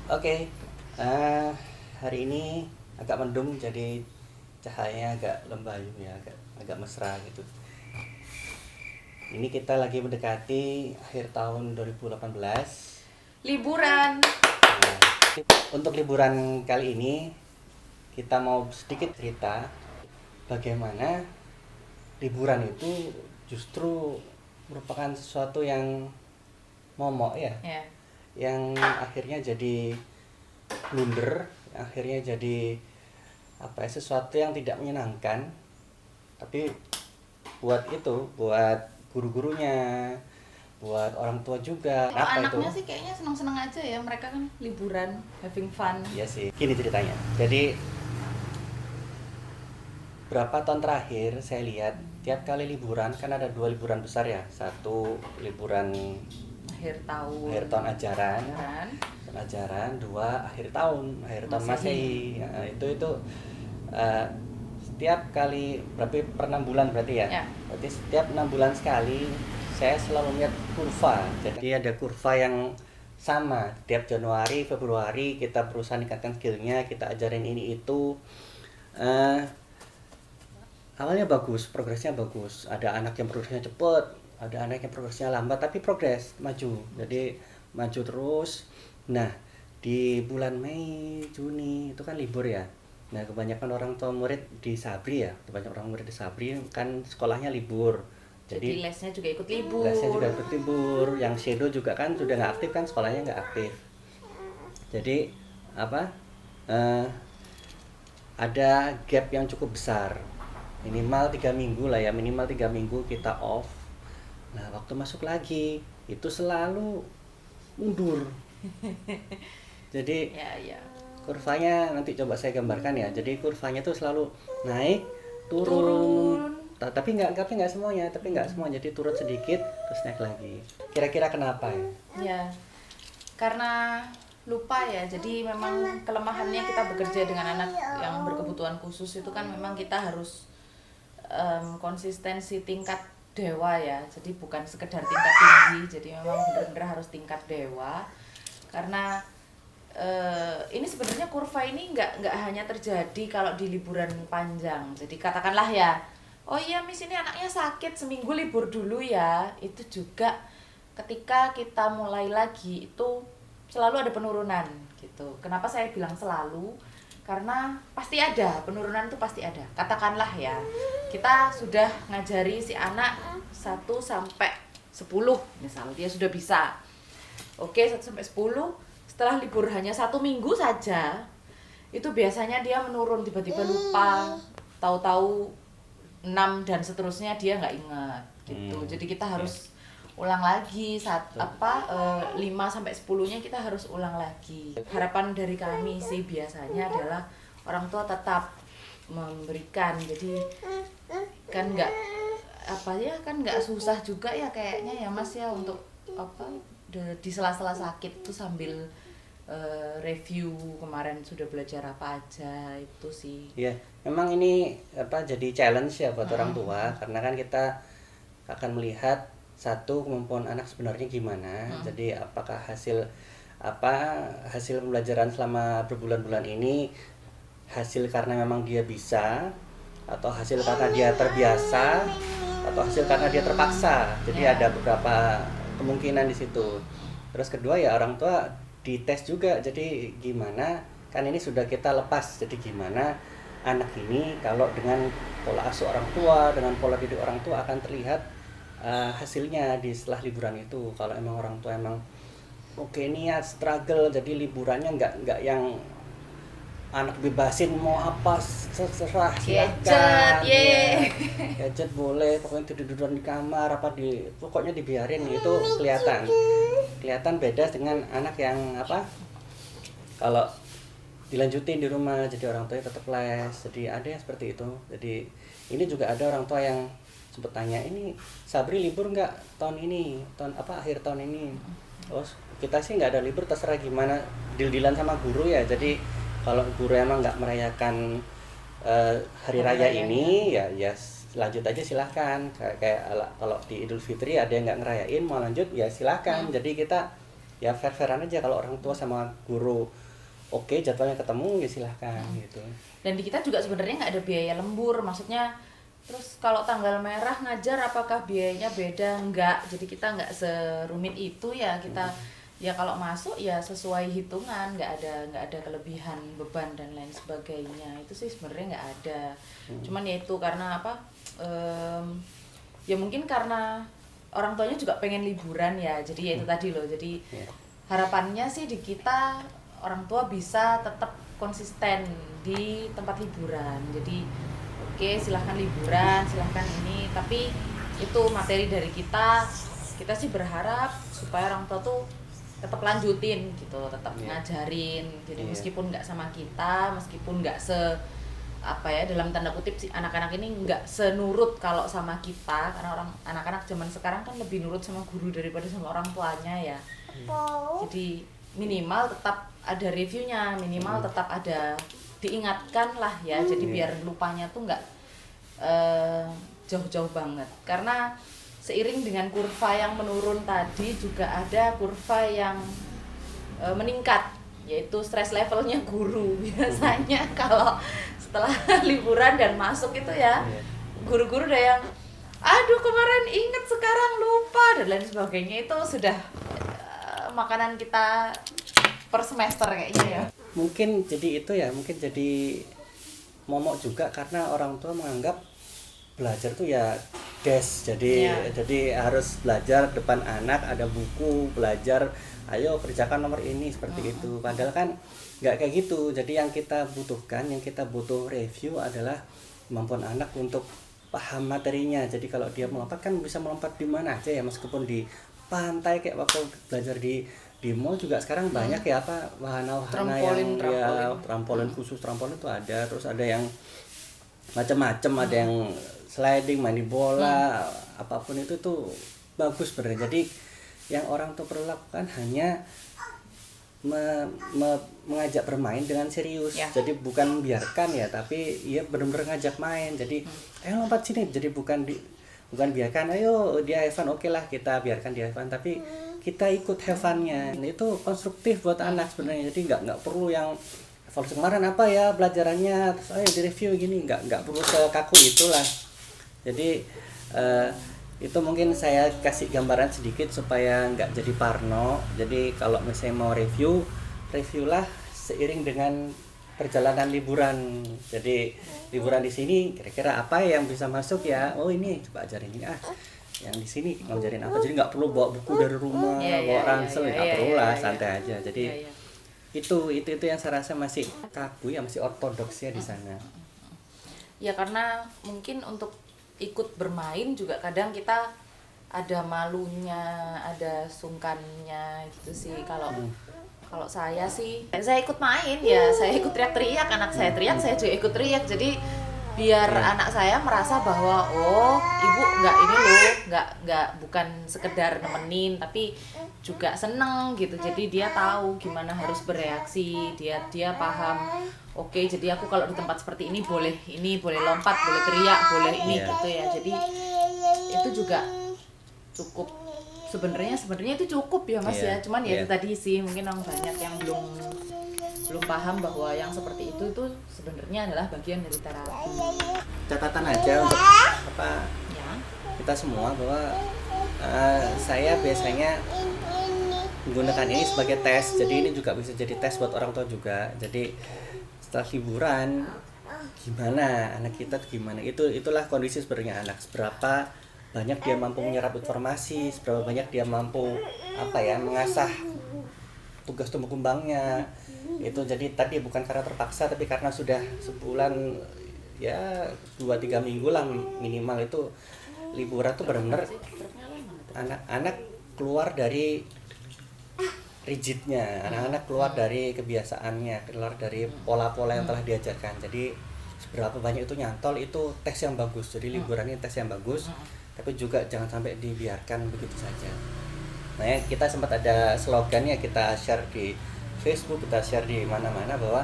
Oke, eh, hari ini agak mendung jadi cahayanya agak lembayung ya, agak agak mesra gitu. Ini kita lagi mendekati akhir tahun 2018. Liburan. Nah, untuk liburan kali ini kita mau sedikit cerita bagaimana liburan itu justru merupakan sesuatu yang momok ya, Ya. yang akhirnya jadi blunder, akhirnya jadi sesuatu yang tidak menyenangkan, tapi buat guru-gurunya, buat orang tua juga. Kalau Apa itu? anaknya sih kayaknya seneng-seneng aja ya. Mereka kan liburan, having fun. Iya sih, gini ceritanya. Jadi berapa tahun terakhir saya lihat tiap kali liburan kan ada dua liburan besar ya. Satu liburan akhir tahun ajaran, Kan? dua akhir tahun Masehi. Masehi. Nah, itu setiap kali berarti per 6 bulan berarti ya. Ya. Berarti setiap 6 bulan sekali saya selalu melihat kurva. Jadi ada kurva yang sama tiap Januari, Februari kita berusaha meningkatkan skillnya, kita ajarin ini itu. Eh, Awalnya bagus, progresnya bagus. Ada anak yang progresnya cepet, ada anak yang progresnya lambat, tapi progres, maju. Jadi maju terus. Nah, di bulan Mei, Juni itu kan libur ya. Nah, kebanyakan orang tua murid di Sabri ya, kebanyakan orang murid di Sabri kan sekolahnya libur. Jadi Jadi lesnya juga ikut libur. lesnya juga ikut libur. Yang shadow juga kan sudah nggak aktif kan, sekolahnya nggak aktif. Jadi apa? eh, ada gap yang cukup besar, minimal 3 minggu lah ya, minimal 3 minggu kita off. Nah, waktu masuk lagi itu selalu mundur. Jadi Ya, ya. kurvanya nanti coba saya gambarkan ya. Jadi kurvanya tuh selalu naik, turun. Turun. Tapi nggak semuanya, jadi turun sedikit terus naik lagi. Kira-kira kenapa ya? Ya. Karena lupa ya. Jadi memang kelemahannya kita bekerja dengan anak yang berkebutuhan khusus itu kan memang kita harus konsistensi tingkat dewa ya. Jadi bukan sekedar tingkat tinggi, jadi memang benar-benar harus tingkat dewa. Karena ini sebenarnya kurva ini nggak hanya terjadi kalau di liburan panjang. Jadi katakanlah ya, oh iya Miss ini anaknya sakit seminggu libur dulu ya. Itu juga ketika kita mulai lagi itu selalu ada penurunan gitu. Kenapa saya bilang selalu? Karena pasti ada penurunan, itu pasti ada. Katakanlah ya, kita sudah ngajari si anak 1 sampai 10 misal dia sudah bisa. Oke, 1 sampai 10, setelah libur hanya 1 minggu saja, itu biasanya dia menurun, tiba-tiba lupa, tahu-tahu 6 dan seterusnya dia nggak ingat gitu. Jadi kita harus ulang lagi 5 sampai 10-nya kita harus ulang lagi. Harapan dari kami sih biasanya adalah orang tua tetap memberikan. Jadi kan nggak susah juga ya kayaknya ya Mas ya, untuk di sela-sela sakit tuh sambil review kemarin sudah belajar apa aja itu sih. Ya, memang ini jadi challenge ya buat orang tua, karena kan kita akan melihat satu kemampuan anak sebenarnya gimana. Jadi apakah hasil pembelajaran selama berbulan-bulan ini hasil karena memang dia bisa, atau hasil karena dia terbiasa, atau hasil karena dia terpaksa. Jadi ada beberapa kemungkinan di situ. Terus kedua ya orang tua dites juga. Jadi gimana, kan ini sudah kita lepas. Jadi gimana anak ini kalau dengan pola asuh orang tua, dengan pola didik orang tua akan terlihat hasilnya di setelah liburan itu. Kalau emang orang tua emang oke niat struggle, jadi liburannya nggak yang anak bebasin mau apa serah, silakan ya. Gadget boleh, pokoknya tiduran di kamar pokoknya dibiarin. Itu kelihatan beda dengan anak yang kalau dilanjutin di rumah, jadi orang tuanya tetap les. Jadi ada yang seperti itu. Jadi ini juga ada orang tua yang sempet tanya, ini Sabri libur nggak tahun ini, akhir tahun ini. Oh, kita sih nggak ada libur, terserah gimana, deal-dealan sama guru ya. Jadi kalau guru emang nggak merayakan hari raya ini ya lanjut aja silahkan. Kayak kalau di Idul Fitri ada yang nggak ngerayain, mau lanjut ya silahkan. Jadi kita ya fair-fairan aja, kalau orang tua sama guru oke jadwalnya ketemu ya silahkan gitu. Dan di kita juga sebenarnya nggak ada biaya lembur, maksudnya terus kalau tanggal merah ngajar apakah biayanya beda? Enggak, jadi kita nggak serumit itu ya, kita ya kalau masuk ya sesuai hitungan, nggak ada kelebihan beban dan lain sebagainya, itu sih sebenarnya nggak ada. Cuman ya itu karena apa, ya mungkin karena orang tuanya juga pengen liburan ya, jadi ya itu tadi loh, jadi harapannya sih di kita orang tua bisa tetap konsisten di tempat liburan. Jadi oke, silahkan liburan, silahkan ini, tapi itu materi dari kita sih berharap supaya orang tua tuh tetap lanjutin gitu, tetap ngajarin. Jadi meskipun nggak sama kita, meskipun nggak apa ya, dalam tanda kutip sih, anak-anak ini nggak senurut kalau sama kita, karena anak-anak zaman sekarang kan lebih nurut sama guru daripada sama orang tuanya ya. Jadi minimal tetap ada reviewnya, minimal tetap ada diingatkan lah ya, jadi biar lupanya tuh nggak jauh-jauh banget. Karena seiring dengan kurva yang menurun tadi juga ada kurva yang meningkat, yaitu stress levelnya guru. Biasanya kalau setelah liburan dan masuk itu ya, guru-guru udah yang aduh kemarin inget sekarang lupa dan lain sebagainya, itu sudah makanan kita per semester kayaknya ya. Mungkin jadi itu ya, mungkin jadi momok juga karena orang tua menganggap belajar tuh ya jadi harus belajar depan anak, ada buku belajar, ayo kerjakan nomor ini seperti itu. Padahal kan nggak kayak gitu. Jadi yang kita butuhkan, yang kita butuh review adalah kemampuan anak untuk paham materinya. Jadi kalau dia melompat kan bisa melompat di mana aja ya, meskipun di pantai kayak waktu belajar di mall juga sekarang banyak ya, apa wahana-wahana yang ya trampolin khusus, trampolin itu ada, terus ada yang macam-macam, ada yang sliding, main bola, apapun itu tuh bagus sebenarnya. Jadi yang orang tuh perlu lakukan hanya mengajak bermain dengan serius. Jadi bukan membiarkan ya, tapi ya benar-benar ngajak main. Jadi ayo lompat sini, jadi bukan biarkan ayo dia have fun, oke lah kita biarkan dia have fun, tapi kita ikut have fun-nya. Itu konstruktif buat anak sebenarnya. Jadi nggak perlu yang evaluasi kemarin apa ya pelajarannya, terus ayo di review gini, nggak perlu sekaku itulah. Jadi itu mungkin saya kasih gambaran sedikit supaya nggak jadi parno. Jadi kalau misalnya mau reviewlah seiring dengan perjalanan liburan. Jadi liburan di sini kira-kira apa yang bisa masuk ya, oh ini coba ajarin ini, yang di sini ngajarin apa. Jadi nggak perlu bawa buku dari rumah, bawa ransel, nggak perlu lah, santai aja. Jadi itu yang saya rasa masih kaku ya, masih ortodoks ya di sana. Ya karena mungkin untuk ikut bermain juga kadang kita ada malunya, ada sungkannya gitu sih. Kalau saya sih, saya ikut main ya, saya ikut teriak-teriak, anak saya teriak, saya juga ikut teriak. Jadi biar anak saya merasa bahwa oh ibu nggak bukan sekedar nemenin, tapi juga seneng gitu. Jadi dia tahu gimana harus bereaksi, dia paham. Oke, jadi aku kalau di tempat seperti ini boleh lompat, boleh teriak, boleh ini gitu ya. Jadi itu juga cukup, sebenarnya itu cukup ya Mas ya. Cuman ya itu tadi sih, mungkin orang banyak yang belum paham bahwa yang seperti itu sebenarnya adalah bagian dari terapi. Catatan aja untuk kita semua bahwa saya biasanya menggunakan ini sebagai tes. Jadi ini juga bisa jadi tes buat orang tua juga. Jadi setelah liburan gimana anak kita gimana, itulah kondisi sebenarnya anak, seberapa banyak dia mampu menyerap informasi, seberapa banyak dia mampu mengasah tugas tumbuh kembangnya itu. Jadi tadi bukan karena terpaksa, tapi karena sudah sebulan ya 2-3 minggu lah minimal itu liburan tuh benar-benar anak-anak keluar dari rigidnya, anak-anak keluar dari kebiasaannya, keluar dari pola-pola yang telah diajarkan. Jadi seberapa banyak itu nyantol, itu tes yang bagus. Jadi liburan ini tes yang bagus, tapi juga jangan sampai dibiarkan begitu saja. Nah ya, kita sempat ada slogannya, kita share di Facebook, kita share di mana-mana bahwa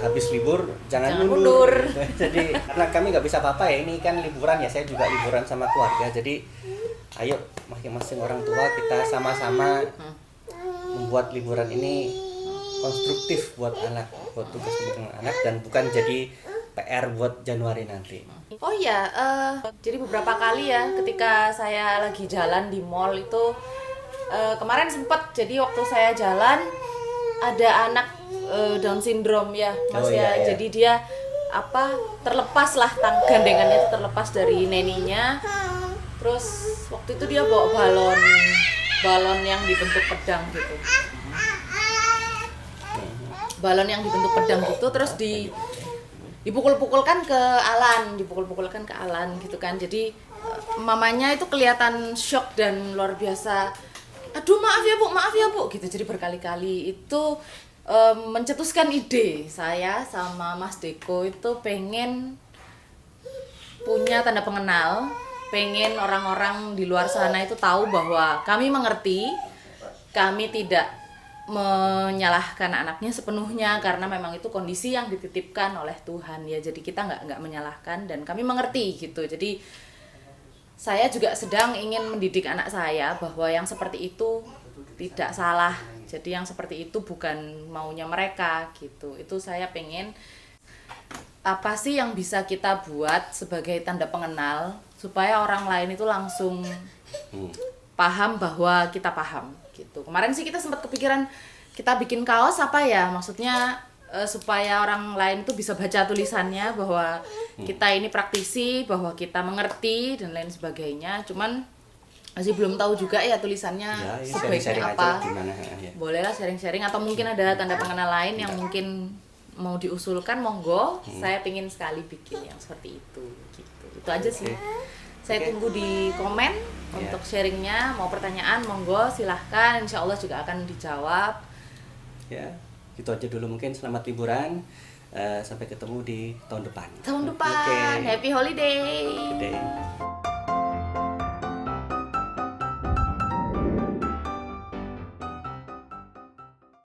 habis libur jangan mundur. Jadi karena kami nggak bisa apa-apa ya, ini kan liburan ya, saya juga liburan sama keluarga. Jadi ayo masing-masing orang tua kita sama-sama membuat liburan ini konstruktif buat anak, buat tugas pembimbingan anak, dan bukan jadi PR buat Januari nanti. Oh iya, jadi beberapa kali ya ketika saya lagi jalan di mall itu, kemarin sempet, jadi waktu saya jalan ada anak Down syndrome ya Mas Oh, ya, iya. jadi dia terlepas lah, gandengannya itu terlepas dari neninya. Terus waktu itu dia bawa balon yang dibentuk pedang gitu, terus dipukul-pukulkan ke Alan gitu kan. Jadi mamanya itu kelihatan shock dan luar biasa. Aduh maaf ya bu gitu. Jadi berkali-kali itu mencetuskan ide saya sama Mas Deko itu pengen punya tanda pengenal, pengen orang-orang di luar sana itu tahu bahwa kami mengerti, kami tidak menyalahkan anaknya sepenuhnya karena memang itu kondisi yang dititipkan oleh Tuhan ya. Jadi kita nggak menyalahkan dan kami mengerti gitu. Jadi saya juga sedang ingin mendidik anak saya bahwa yang seperti itu tidak salah. Jadi yang seperti itu bukan maunya mereka gitu. Itu saya pengen apa sih yang bisa kita buat sebagai tanda pengenal supaya orang lain itu langsung paham bahwa kita paham gitu. Kemarin sih kita sempat kepikiran kita bikin kaos apa ya, maksudnya supaya orang lain tuh bisa baca tulisannya bahwa kita ini praktisi, bahwa kita mengerti dan lain sebagainya. Cuman masih belum tahu juga ya tulisannya Ya, sebaiknya sharing-sharing apa. aja gimana, ya. Bolehlah sharing-sharing atau mungkin ada tanda pengenal lain yang mungkin mau diusulkan, monggo. Saya pingin sekali bikin yang seperti itu gitu. Itu aja sih. Saya tunggu di komen untuk sharingnya. Mau pertanyaan monggo silahkan, insya Allah juga akan dijawab. Ya, itu aja dulu mungkin. Selamat liburan. Sampai ketemu di tahun depan. Tahun depan, Oke. happy holiday. Oke.